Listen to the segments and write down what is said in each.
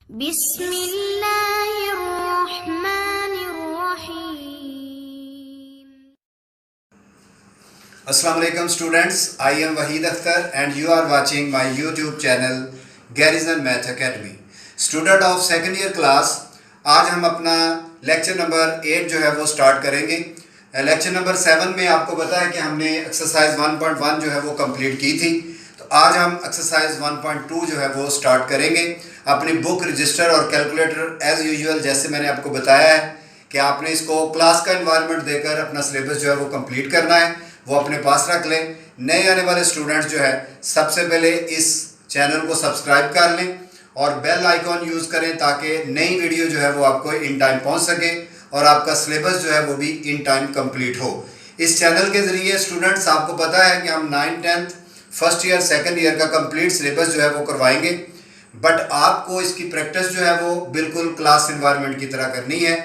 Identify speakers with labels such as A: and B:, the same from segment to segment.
A: बिस्मिल्लाहिर्रहमानिर्रहीम।
B: Assalamu alaikum students, I am Wahid Akhtar and you are watching my YouTube channel Garrison Math Academy. Student of second year class, आज हम अपना lecture number 8 जो है वो start करेंगे। Lecture number 7 में आपको पता है कि हमने एक्सरसाइज 1.1 जो है वो कंप्लीट की थी। तो आज हम एक्सरसाइज 1.2 जो है वो स्टार्ट करेंगे। अपनी बुक, रजिस्टर और कैलकुलेटर एज़ यूजुअल जैसे मैंने आपको बताया है कि आपने इसको क्लास का एनवायरनमेंट देकर अपना सिलेबस जो है वो कंप्लीट करना है, वो अपने पास रख लें। नए आने वाले स्टूडेंट्स जो है सबसे पहले इस चैनल को सब्सक्राइब कर लें और बेल आइकॉन यूज़ करें ताकि नई वीडियो जो है वो आपको इन टाइम पहुंच सके और आपका सिलेबस जो है वो भी इन टाइम कंप्लीट हो। इस चैनल के ज़रिए स्टूडेंट्स आपको पता है कि हम 9th 10th first year second year का कंप्लीट सिलेबस जो है वो करवाएंगे, बट आपको इसकी प्रैक्टिस जो है वो बिल्कुल क्लास एनवायरनमेंट की तरह करनी है।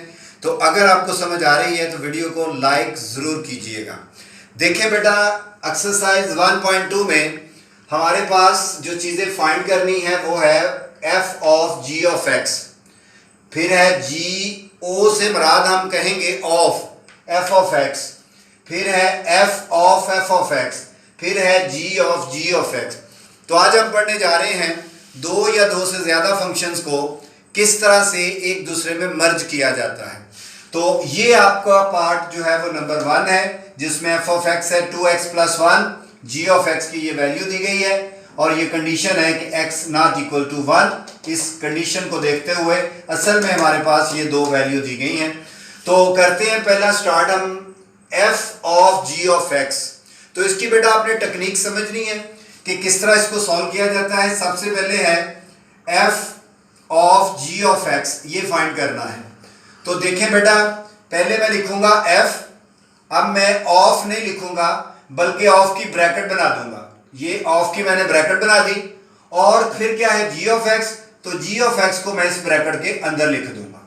B: तो अगर आपको समझ आ रही है तो वीडियो को लाइक ज़रूर कीजिएगा। देखें बेटा, एक्सरसाइज 1.2 में हमारे पास जो चीज़ें फाइंड करनी है वो है f of g of x, फिर है g o से मुराद हम कहेंगे ऑफ f ऑफ x, फिर है f of f of x, फिर है g ऑफ x। तो आज हम पढ़ने जा रहे हैं दो या दो से ज़्यादा फंक्शंस को किस तरह से एक दूसरे में मर्ज किया जाता है। तो ये आपका पार्ट जो है वो नंबर 1 है जिसमें f ऑफ x है 2x + 1, g ऑफ x की ये वैल्यू दी गई है और ये कंडीशन है कि x नॉट इक्वल टू 1। इस कंडीशन को देखते हुए असल में हमारे पास ये दो वैल्यू दी गई हैं। तो करते हैं पहला स्टार्ट हम f of g of x। तो इसकी बेटा आपने टेक्निक समझनी है कि किस तरह इसको सॉल्व किया जाता है। सबसे पहले है f of g of x, ये फाइंड करना है। तो देखें बेटा, पहले मैं लिखूंगा f, अब मैं ऑफ नहीं लिखूंगा बल्कि ऑफ की ब्रैकेट बना दूंगा। ये ऑफ की मैंने ब्रैकेट बना दी और फिर क्या है g ऑफ x, तो g ऑफ x को मैं इस ब्रैकेट के अंदर लिख दूंगा।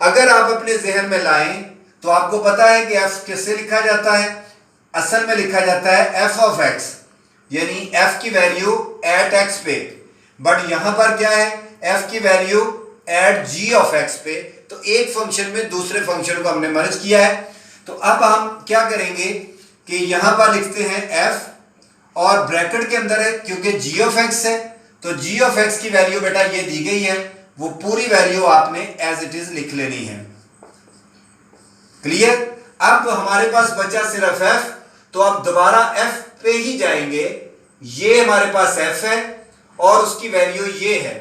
B: अगर आप अपने जहन में लाएं तो आपको पता है कि f किससे लिखा जाता है, असल में लिखा जाता है f ऑफ x, यानी f की वैल्यू एट x पे, बट यहां पर क्या है f की value at g of x पे। तो एक फंक्शन में दूसरे फंक्शन को हमने मर्ज किया है। तो अब हम क्या करेंगे कि यहां पर लिखते हैं f और ब्रैकेट के अंदर है क्योंकि g ऑफ x है, तो g ऑफ x की वैल्यू बेटा ये दी गई है, वो पूरी वैल्यू आपने एज इट इज लिख लेनी है। क्लियर? अब हमारे पास बचा सिर्फ f, तो अब दोबारा f पे ही जाएंगे। ये हमारे पास f है और उसकी वैल्यू ये है।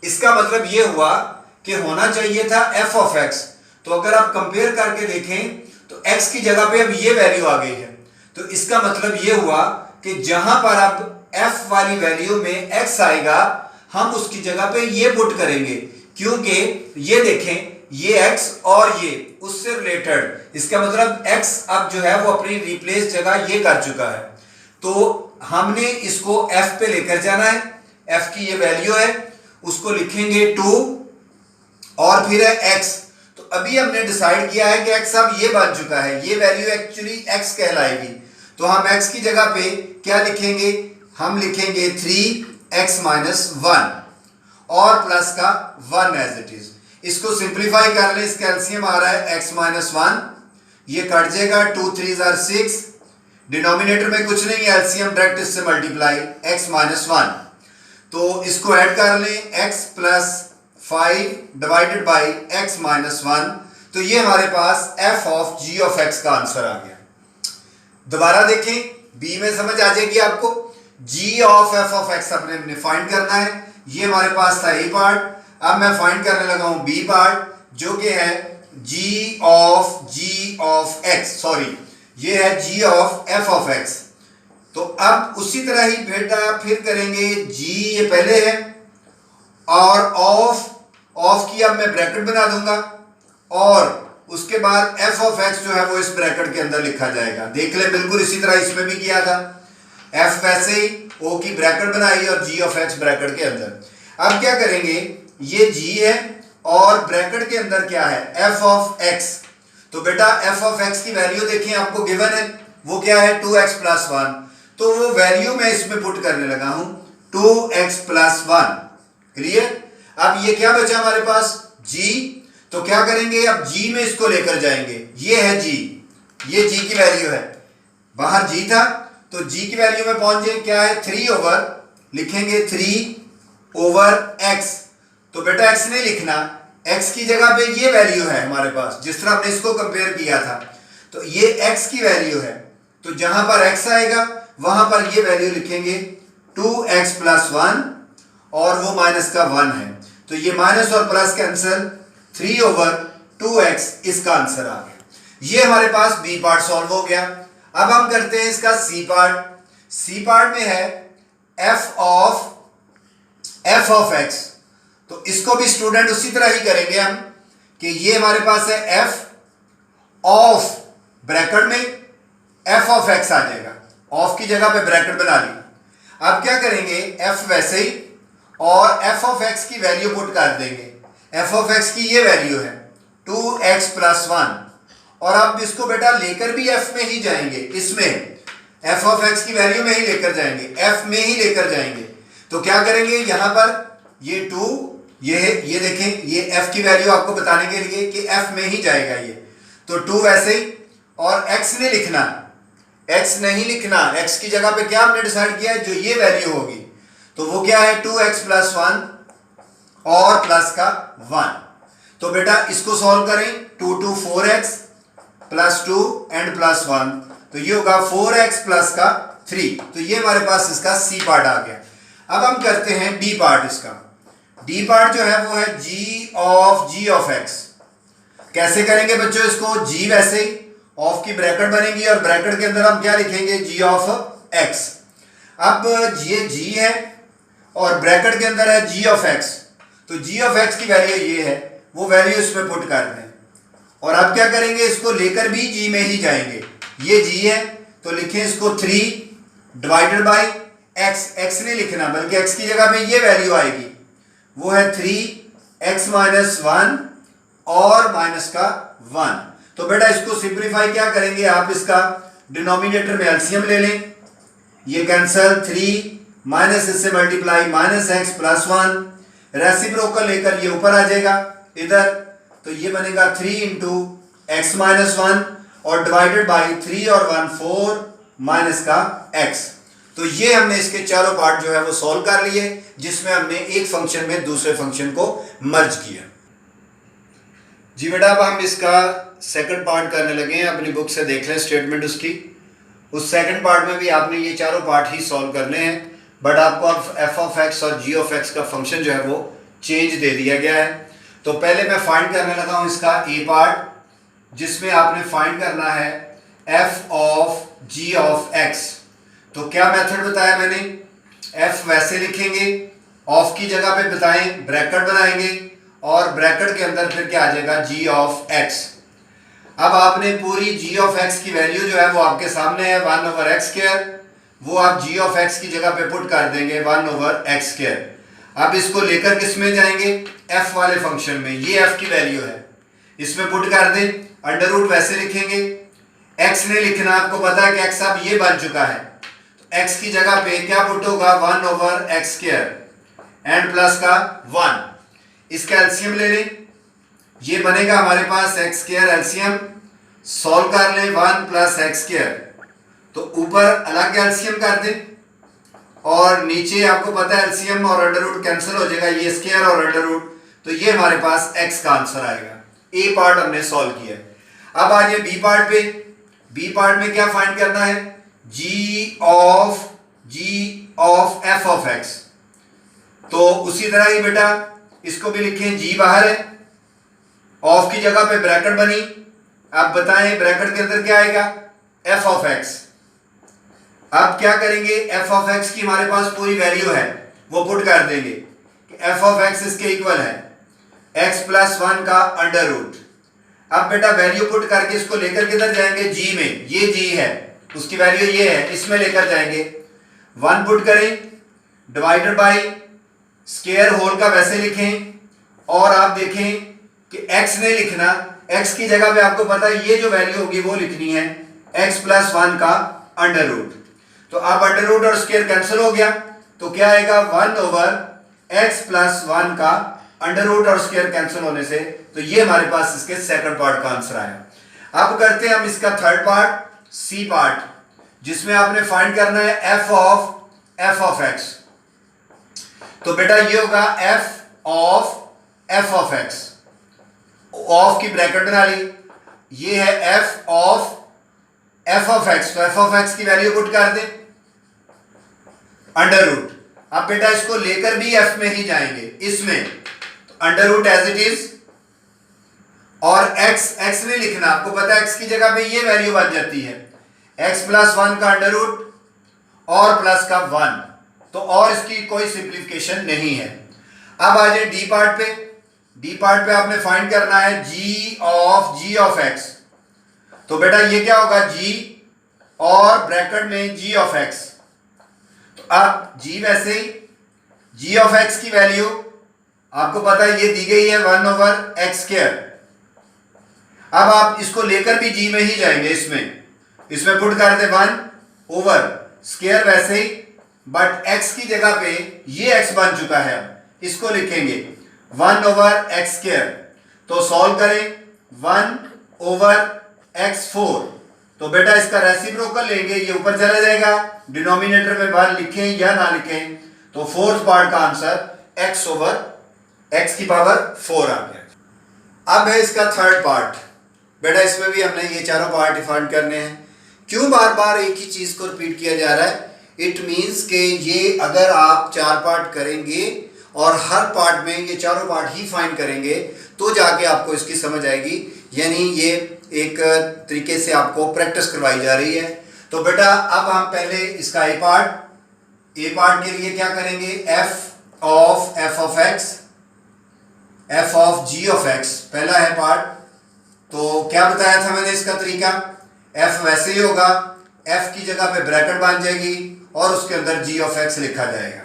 B: इसका मतलब ये हुआ कि होना चाहिए था f ऑफ x। तो अगर आप कंपेयर करके देखें तो x की जगह पे अब ये वैल्यू आ गई है। तो इसका मतलब ये हुआ कि जहां पर अब f वाली वैल्यू में x आएगा हम उसकी जगह पे ये पुट करेंगे, क्योंकि ये देखें ये x और ये उससे रिलेटेड, इसका मतलब x अब जो है वो अपनी रिप्लेस जगह ये कर चुका है। तो हमने इसको f पे लेकर जाना है। f की ये वैल्यू है, उसको लिखेंगे 2 और फिर है x। तो अभी हमने डिसाइड किया है कि x अब ये बन चुका है, ये वैल्यू एक्चुअली x कहलाएगी। तो हम x की जगह पे क्या लिखेंगे, हम लिखेंगे 3x - 1 और प्लस का 1 एज इट इज। इसको सिंप्लीफाई कर ले, इसका एलसीएम आ रहा है x - 1, ये कट जाएगा 2 3 = 6, डिनोमिनेटर में कुछ नहीं है, एलसीएम डायरेक्ट इससे मल्टीप्लाई x - 1। तो इसको ऐड कर लें x + 5 डिवाइडेड बाई x - 1। तो ये हमारे पास f of g of x का आंसर आ गया। दोबारा देखें, b में समझ आ जाएगी आपको। g of f of x अपने फाइंड करना है। ये हमारे पास था a पार्ट, अब मैं फाइंड करने लगा हूं b पार्ट जो कि है g ऑफ x, सॉरी ये है g of f of x। तो अब उसी तरह ही बेटा फिर करेंगे, g ये पहले है और ऑफ की अब मैं ब्रैकेट बना दूंगा और उसके बाद f ऑफ x जो है वो इस ब्रैकेट के अंदर लिखा जाएगा। देख ले, बिल्कुल इसी तरह इसमें भी किया था, f वैसे ही o की ब्रैकेट बनाई और g ऑफ x ब्रैकेट के अंदर। अब क्या करेंगे, ये g है और ब्रैकेट के अंदर क्या है f ऑफ x। तो बेटा f ऑफ x की वैल्यू देखिए आपको गिवन है, वो क्या है 2x + 1। तो वो वैल्यू मैं इसमें पुट करने लगा हूं 2x + 1। क्लियर? अब ये क्या बचा हमारे पास, g। तो क्या करेंगे, अब g में इसको लेकर जाएंगे, ये है g, ये g की वैल्यू है, बाहर g था तो g की वैल्यू में पहुंच जाए, क्या है 3 ओवर, लिखेंगे 3 ओवर x। तो बेटा x नहीं लिखना, x की जगह पे ये वैल्यू है हमारे पास, जिस तरह हमने इसको कंपेयर किया था, तो ये x की वैल्यू है, तो जहां पर x आएगा वहां पर ये वैल्यू लिखेंगे 2x + 1 और वो माइनस का 1 है, तो ये माइनस और प्लस कैंसिल, 3 ओवर 2x इसका आंसर आ गया। ये हमारे पास बी पार्ट सॉल्व हो गया। अब हम करते हैं इसका सी पार्ट। सी पार्ट में है f ऑफ x, तो इसको भी स्टूडेंट उसी तरह ही करेंगे हम कि ये हमारे पास है f ऑफ, ब्रैकेट में f ऑफ x आ जाएगा, ऑफ की जगह पे ब्रैकेट बना ली। अब क्या करेंगे, f वैसे ही और f ऑफ x की वैल्यू पुट कर देंगे। f ऑफ x की ये वैल्यू है 2x + 1, और अब इसको बेटा लेकर भी f में ही जाएंगे, इसमें f ऑफ x की वैल्यू में ही लेकर जाएंगे, f में ही लेकर जाएंगे। तो क्या करेंगे, यहां पर ये 2, ये देखें, ये f की वैल्यू आपको बताने के लिए कि f में ही जाएगा ये, तो 2 वैसे ही, और x नहीं लिखना, x नहीं लिखना, x की जगह पे क्या हमने डिसाइड किया है, जो ये वैल्यू होगी, तो वो क्या है 2x + 1 और प्लस का 1। तो बेटा इसको सॉल्व करें, 2 2 4x + 2 एंड +1, तो ये होगा 4x + का 3। तो ये हमारे पास इसका सी पार्ट आ गया। अब हम करते हैं डी पार्ट। इसका डी पार्ट जो है वो है g ऑफ x। कैसे करेंगे बच्चों इसको, g वैसे ही, ऑफ की ब्रैकेट बनेगी और ब्रैकेट के अंदर हम क्या लिखेंगे, g ऑफ x। अब ये g है और ब्रैकेट के अंदर है g ऑफ x, तो g ऑफ x की वैल्यू ये है, वो वैल्यू इसमें पुट कर दें, और अब क्या करेंगे, इसको लेकर भी g में ही जाएंगे, ये g है तो लिखें इसको 3 डिवाइडेड बाय x, x नहीं लिखना बल्कि x की जगह पे ये वैल्यू आएगी, वो है 3x - 1 और माइनस का 1। तो बेटा इसको सिंप्लीफाई क्या करेंगे, आप इसका डिनोमिनेटर में एलसीएम ले लें, ये कैंसल, 3 माइनस इससे मल्टीप्लाई -x + 1, रेसिप्रोकल लेकर ये ऊपर आ जाएगा इधर, तो ये बनेगा 3 × x - 1 और डिवाइडेड बाई 3 और 1 4 माइनस का x। तो ये हमने इसके चारों पार्ट जो है वो सॉल्व कर लिए, जिसमें हमने एक फंक्शन में दूसरे फंक्शन को मर्ज किया। जी बेटा अब हम इसका सेकंड पार्ट करने लगे हैं, अपनी बुक से देख लें स्टेटमेंट उसकी। उस सेकंड पार्ट में भी आपने ये चारों पार्ट ही सॉल्व करने हैं, बट आपको अब f ऑफ x और g ऑफ x का फंक्शन जो है वो चेंज दे दिया गया है। तो पहले मैं फाइंड करने लगा हूँ इसका a पार्ट, जिसमें आपने फाइंड करना है f of g of x। तो क्या मेथड बताया मैंने, f वैसे लिखेंगे, ऑफ की जगह पे बताएं ब्रैकेट बनाएंगे और ब्रैकेट के अंदर फिर क्या आ जाएगा g ऑफ x। अब आपने पूरी g ऑफ x की वैल्यू जो है वो आपके सामने है 1/x², वो आप g ऑफ x की जगह पे पुट कर देंगे 1/x²। अब इसको लेकर किस में जाएंगे, f वाले फंक्शन में, ये f की वैल्यू है, इसमें पुट कर दें, अंडर रूट वैसे लिखेंगे, x ने लिखना, आपको पता है कि x अब ये बन चुका है, तो x की जगह पे क्या पुट होगा 1/x² एंड प्लस का 1। इसका एलसीएम ले लें, ये बनेगा हमारे पास x² एलसीएम, सॉल्व कर लें 1 + x², तो ऊपर अलग एलसीएम कर दें और नीचे आपको पता है एलसीएम और अंडर रूट कैंसिल हो जाएगा, ये स्क्वायर और अंडर रूट, तो ये हमारे पास x का आंसर आएगा। ए पार्ट हमने सॉल्व किया। अब आ जाए बी पार्ट पे। बी पार्ट में क्या फाइंड करना है, g of f of x। तो उसी तरह ही बेटा इसको भी लिखें, g बाहर है, ऑफ की जगह पे ब्रैकेट बनी, अब बताएं ब्रैकेट के अंदर क्या आएगा, f ऑफ x। अब क्या करेंगे, f ऑफ x की हमारे पास पूरी वैल्यू है, वो पुट कर देंगे कि f ऑफ x इसके इक्वल है x + 1 का अंडर रूट। अब बेटा वैल्यू पुट करके इसको लेकर किधर जाएंगे, g में, ये g है, उसकी वैल्यू ये है, इसमें लेकर जाएंगे, 1 पुट करें, डिवाइडेड बाई स्क्वायर होल का वैसे लिखें, और आप देखें कि x नहीं लिखना, x की जगह पे आपको पता है ये जो वैल्यू होगी वो लिखनी है x + 1 का अंडर रूट। तो अब अंडर रूट और स्क्वायर कैंसिल हो गया, तो क्या आएगा 1/x + 1 का अंडर रूट और स्क्वायर कैंसिल होने से, तो ये हमारे पास इसके सेकंड पार्ट का आंसर आया। अब करते हैं हम इसका थर्ड पार्ट, सी पार्ट, जिसमें आपने फाइंड करना है एफ ऑफ एक्स। तो बेटा ये होगा एफ ऑफ एक्स, ऑफ की ब्रैकेट बना ली, ये है एफ ऑफ एक्स। तो एफ ऑफ एक्स की वैल्यू पुट कर दे अंडर रूट। अब बेटा इसको लेकर भी एफ में ही जाएंगे, इसमें तो under root as it is, और एक्स नहीं लिखना, आपको पता है एक्स की जगह पे ये वैल्यू बन जाती है एक्स प्लस 1 का अंडर रूट और प्लस का 1, तो और इसकी कोई सिंप्लीफिकेशन नहीं है। अब आ जाए डी पार्ट पे। डी पार्ट पे आपने फाइंड करना है जी ऑफ एक्स। तो बेटा ये क्या होगा, जी और ब्रैकेट में जी ऑफ एक्स। तो अब जी वैसे ही, जी ऑफ एक्स की वैल्यू आपको पता है ये दी गई है 1/x²। अब आप इसको लेकर भी जी में ही जाएंगे, इसमें पुट कर दे 1/² वैसे ही, बट x की जगह पे ये x बन चुका है, अब इसको लिखेंगे 1/x²। तो सॉल्व करें 1/x4। तो बेटा इसका रेसिप्रोकल लेंगे, ये ऊपर चला जाएगा, डिनोमिनेटर में 1 लिखें या ना लिखें, तो फोर्थ पार्ट का आंसर x की पावर 4 आ गया। अब है इसका थर्ड पार्ट। बेटा इसमें भी हमने ये चारों पार्ट डिफाइन करने हैं। क्यों बार बार एक ही चीज को रिपीट किया जा रहा है? इट मीन्स के ये अगर आप 4 पार्ट करेंगे और हर पार्ट में ये चारों पार्ट ही फाइंड करेंगे तो जाके आपको इसकी समझ आएगी, यानी ये एक तरीके से आपको प्रैक्टिस करवाई जा रही है। तो बेटा अब हम पहले इसका ए पार्ट के लिए क्या करेंगे, f of x, f of g of x पहला है पार्ट। तो क्या बताया था मैंने इसका तरीका, एफ वैसे ही होगा, एफ की जगह पे ब्रैकेट बन जाएगी और उसके अंदर जी ऑफ एक्स लिखा जाएगा।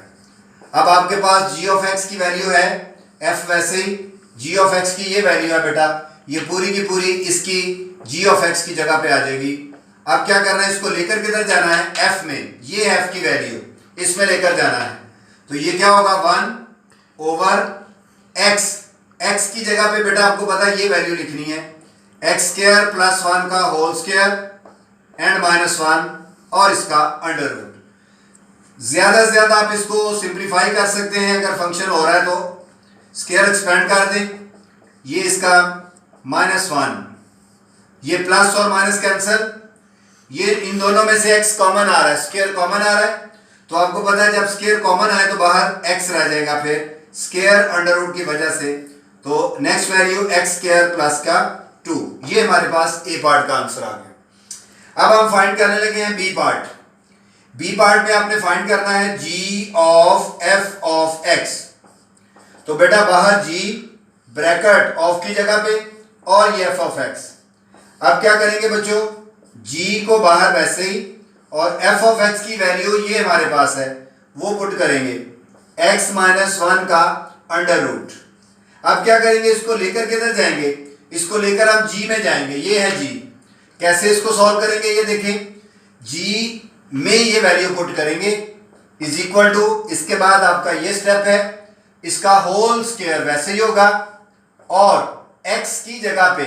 B: अब आपके पास जी ऑफ एक्स की वैल्यू है, एफ वैसे ही, जी ऑफ एक्स की ये वैल्यू है बेटा, ये पूरी की पूरी इसकी जी ऑफ एक्स की जगह पे आ जाएगी। अब क्या करना है, इसको लेकर किधर जाना है, एफ में, ये एफ की वैल्यू इसमें लेकर जाना है। तो ये क्या होगा 1/x, एक्स की जगह पे बेटा आपको पता है ये वैल्यू लिखनी है x² + 1 का होल स्क्वायर एंड -1 और इसका अंडर रूट। ज्यादा से ज्यादा आप इसको सिंप्लीफाई कर सकते हैं, अगर फंक्शन हो रहा है तो स्क्वायर एक्सपेंड कर दें, ये इसका -1, ये प्लस और माइनस कैंसिल, ये इन दोनों में से x कॉमन आ रहा है, स्क्वायर कॉमन आ रहा है, तो आपको पता है जब स्क्वायर कॉमन आए तो बाहर x रह जाएगा, फिर स्क्वायर अंडर रूट की वजह से, तो नेक्स्ट वैल्यू x² + 2, ये हमारे पास ए पार्ट का आंसर आ गया। अब हम फाइंड करने लगे हैं बी पार्ट। बी पार्ट में आपने फाइंड करना है जी ऑफ एफ ऑफ एक्स। तो बेटा बाहर जी ब्रैकेट ऑफ की जगह पे और ये एफ ऑफ एक्स। अब क्या करेंगे बच्चों, जी को बाहर वैसे ही और एफ ऑफ एक्स की वैल्यू ये हमारे पास है वो पुट करेंगे x - 1 का अंडर रूट। अब क्या करेंगे, इसको लेकर किधर जाएंगे, इसको लेकर हम जी में जाएंगे, ये है जी। कैसे इसको सॉल्व करेंगे, ये देखें, जी में ये वैल्यू पुट करेंगे इज इक्वल टू, इसके बाद आपका ये स्टेप है, इसका होल स्क्वायर वैसे ही होगा और x की जगह पे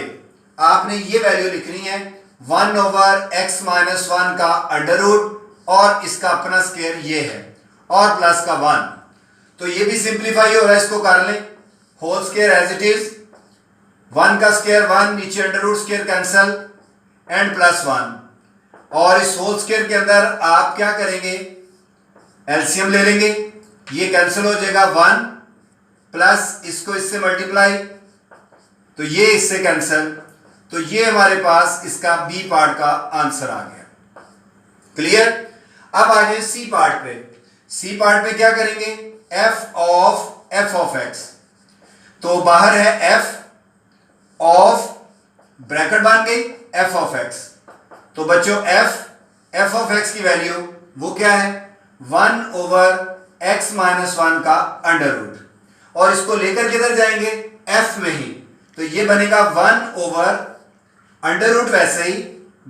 B: आपने ये वैल्यू लिखनी है 1/x - 1 का अंडर रूट और इसका अपना स्क्वायर ये है और प्लस का 1। तो ये भी सिंप्लीफाई हो रहा है, इसको कर लें, whole square as it is, 1 का स्क्वायर 1, नीचे under root square cancel and +1, और इस होल स्क्वायर के अंदर आप क्या करेंगे, एलसीएम ले लेंगे, ये कैंसिल हो जाएगा 1 प्लस इसको इससे मल्टीप्लाई, तो ये इससे कैंसिल, तो ये हमारे पास इसका बी पार्ट का आंसर आ गया। क्लियर। अब आ जाए सी पार्ट पे। सी पार्ट पे क्या करेंगे, एफ ऑफ एक्स। तो बाहर है एफ ऑफ, ब्रैकेट बन गई एफ ऑफ एक्स। तो बच्चों एफ ऑफ एक्स की वैल्यू वो क्या है, 1/x - 1 का अंडर रूट, और इसको लेकर किधर जाएंगे, एफ में ही, तो ये बनेगा 1/√, वैसे ही,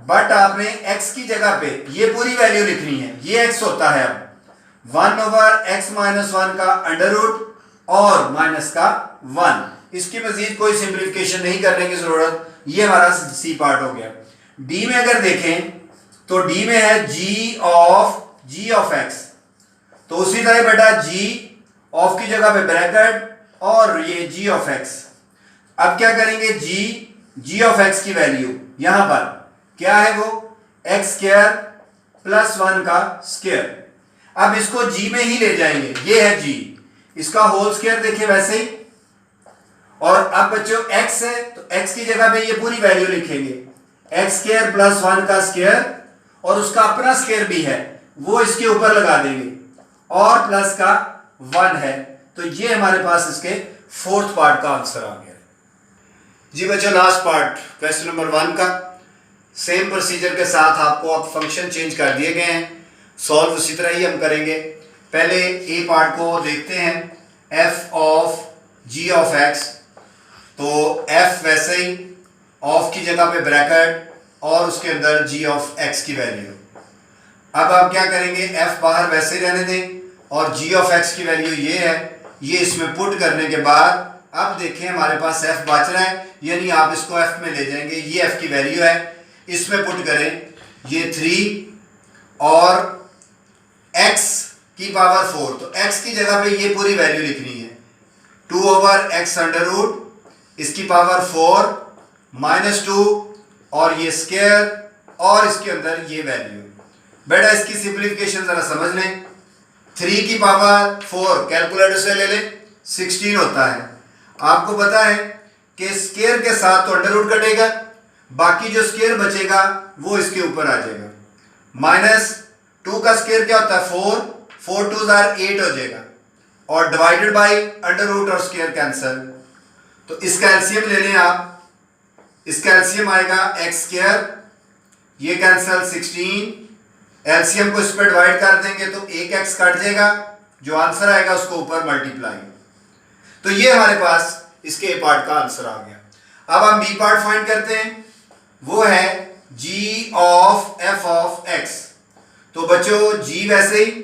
B: बट आपने x की जगह पे ये पूरी वैल्यू लिखनी है, ये x होता है अब 1/x - 1 का अंडर रूट और माइनस का 1। इसकी मजीद कोई सिंप्लीफिकेशन नहीं करने की जरूरत। ये हमारा सी पार्ट हो गया। डी में अगर देखें तो डी में है जी ऑफ एक्स। तो उसी तरह बेटा जी ऑफ की जगह पे ब्रैकेट और ये जी ऑफ एक्स। अब क्या करेंगे, जी ऑफ एक्स की वैल्यू यहां पर क्या है, वो एक्स स्क्वायर प्लस 1 का स्क्वायर। अब इसको जी में ही ले जाएंगे, ये है जी, इसका होल स्क्वायर देखिए वैसे ही। और अब बच्चों एक्स है तो एक्स की जगह पे ये पूरी वैल्यू लिखेंगे, एक्स स्क्वायर प्लस 1 का स्क्वायर, और उसका अपना स्क्वायर भी है वो इसके ऊपर लगा देंगे, और प्लस का 1 है। तो ये हमारे पास इसके फोर्थ पार्ट का आंसर आ गया। जी बच्चों, लास्ट पार्ट क्वेश्चन नंबर 1 का सेम प्रोसीजर के साथ आपको अब फंक्शन चेंज कर दिए गए हैं। सॉल्व उसी तरह ही हम करेंगे। पहले ए पार्ट को देखते हैं, f of g of x. तो एफ वैसे ही ऑफ की जगह पे ब्रैकेट और उसके अंदर जी ऑफ एक्स की वैल्यू। अब आप क्या करेंगे, एफ बाहर वैसे रहने दें और जी ऑफ एक्स की वैल्यू ये है। ये इसमें पुट करने के बाद अब देखें हमारे पास एफ बच रहा है, यानी आप इसको एफ में ले जाएंगे। ये एफ की वैल्यू है, इसमें पुट करें ये 3 और x की पावर 4। तो x की जगह पे ये पूरी वैल्यू लिखनी है, 2 ओवर x अंडर रूट, इसकी पावर 4 माइनस 2 और ये स्क्वायर और इसके अंदर ये वैल्यू। बेटा इसकी सिंप्लीफिकेशन जरा समझ लें। 3 की पावर 4 कैलकुलेटर से ले लें, 16 होता है। आपको पता है कि स्क्वायर के साथ तो अंडर रूट कटेगा, बाकी जो स्क्वायर बचेगा वो इसके ऊपर आ जाएगा। माइनस 2 का स्क्वायर क्या होता है, 4 2 8 हो जाएगा, और डिवाइडेड बाय अंडर रूट और स्क्वायर कैंसिल। तो इसका एलसीएम ले लें आप, इसका एलसीएम आएगा एक्स स्क्वायर, ये कैंसिल 16, एलसीएम को इस पर डिवाइड कर देंगे तो एक एक्स कट जाएगा, जो आंसर आएगा उसको ऊपर मल्टीप्लाई। तो ये हमारे पास इसके ए पार्ट का आंसर आ गया। अब हम बी पार्ट फाइंड करते हैं, वो है जी ऑफ एफ ऑफ एक्स। तो बच्चों जी वैसे ही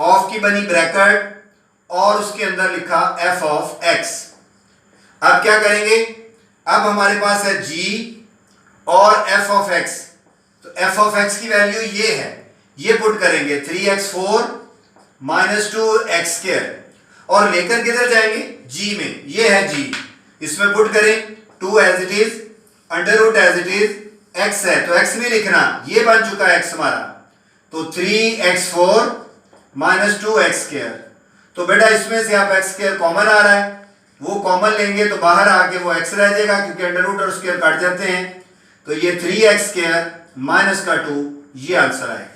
B: ऑफ की बनी ब्रैकेट और उसके अंदर लिखा एफ ऑफ एक्स। अब क्या करेंगे, अब हमारे पास है जी और एफ ऑफ एक्स। तो एफ ऑफ एक्स की वैल्यू ये है, ये पुट करेंगे 3x4 माइनस 2x स्क्वायर, और लेकर किधर जाएंगे, जी में, ये है जी, इसमें पुट करें 2 as it is, under root as it is, x है तो x नहीं लिखना, ये बन चुका है x हमारा। तो 3x4 माइनस 2x स्क्वायर। तो बेटा इसमें से आप x स्क्वायर कॉमन आ रहा है, वो कॉमन लेंगे तो बाहर आके वो x रह जाएगा, क्योंकि अंडर रूट और स्क्वायर कट जाते हैं। तो ये 3x स्क्वायर माइनस का 2, ये आंसर आएगा।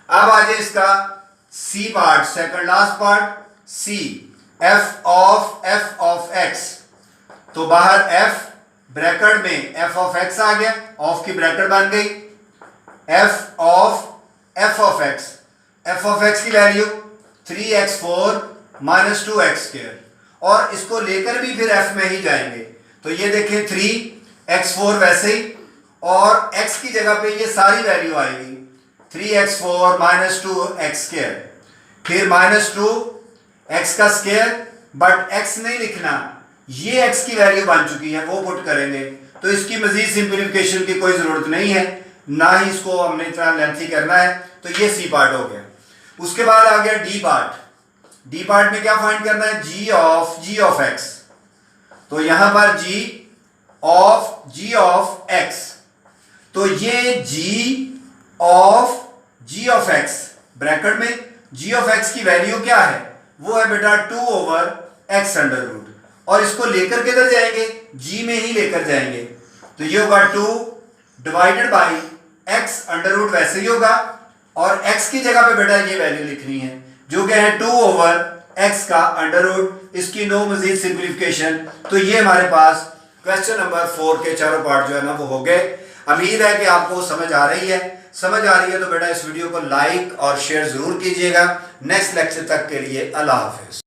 B: अब आ जाए इसका c part, second last part, c f of x. तो बाहर f ब्रैकेट में एफ ऑफ एक्स आ गया, ऑफ की ब्रैकेट बन गई, एफ ऑफ एक्स की value 3x4 minus 2x square, और इसको लेकर भी फिर f में ही जाएंगे। तो ये देखें 3x4 वैसे ही, और x की जगह पे ये सारी वैल्यू आएगी, 3x4 माइनस 2x स्क्वायर, फिर माइनस 2x का स्क्वायर, बट x नहीं लिखना, ये x की वैल्यू बन चुकी है, वो पुट करेंगे। तो इसकी मजीद सिंप्लीफिकेशन की कोई जरूरत नहीं है, ना ही इसको हमने इतना लेंथी करना है। तो ये सी पार्ट हो गया। उसके बाद आ गया डी पार्ट। डी पार्ट में क्या फाइंड करना है, जी ऑफ एक्स। तो यहां पर जी ऑफ एक्स, तो ये जी ऑफ एक्स ब्रैकेट में जी ऑफ एक्स की वैल्यू क्या है, वो है बेटा 2 ओवर एक्स अंडर रूट, और इसको लेकर किधर जाएंगे, जी में ही लेकर जाएंगे। तो ये होगा 2 divided by x under root वैसे ही होगा, और x की जगह पे बेटा ये वैल्यू लिखनी है, जो कि है 2 ओवर x का अंडर रूट। इसकी नो मजीद सिंप्लीफिकेशन। तो ये हमारे पास क्वेश्चन नंबर 4 के चारों पार्ट जो है ना वो हो गए। उम्मीद है कि आपको समझ आ रही है। समझ आ रही है तो बेटा इस वीडियो को लाइक और शेयर जरूर कीजिएगा। नेक्स्ट लेक्चर तक के लिए अल्लाह हाफिज।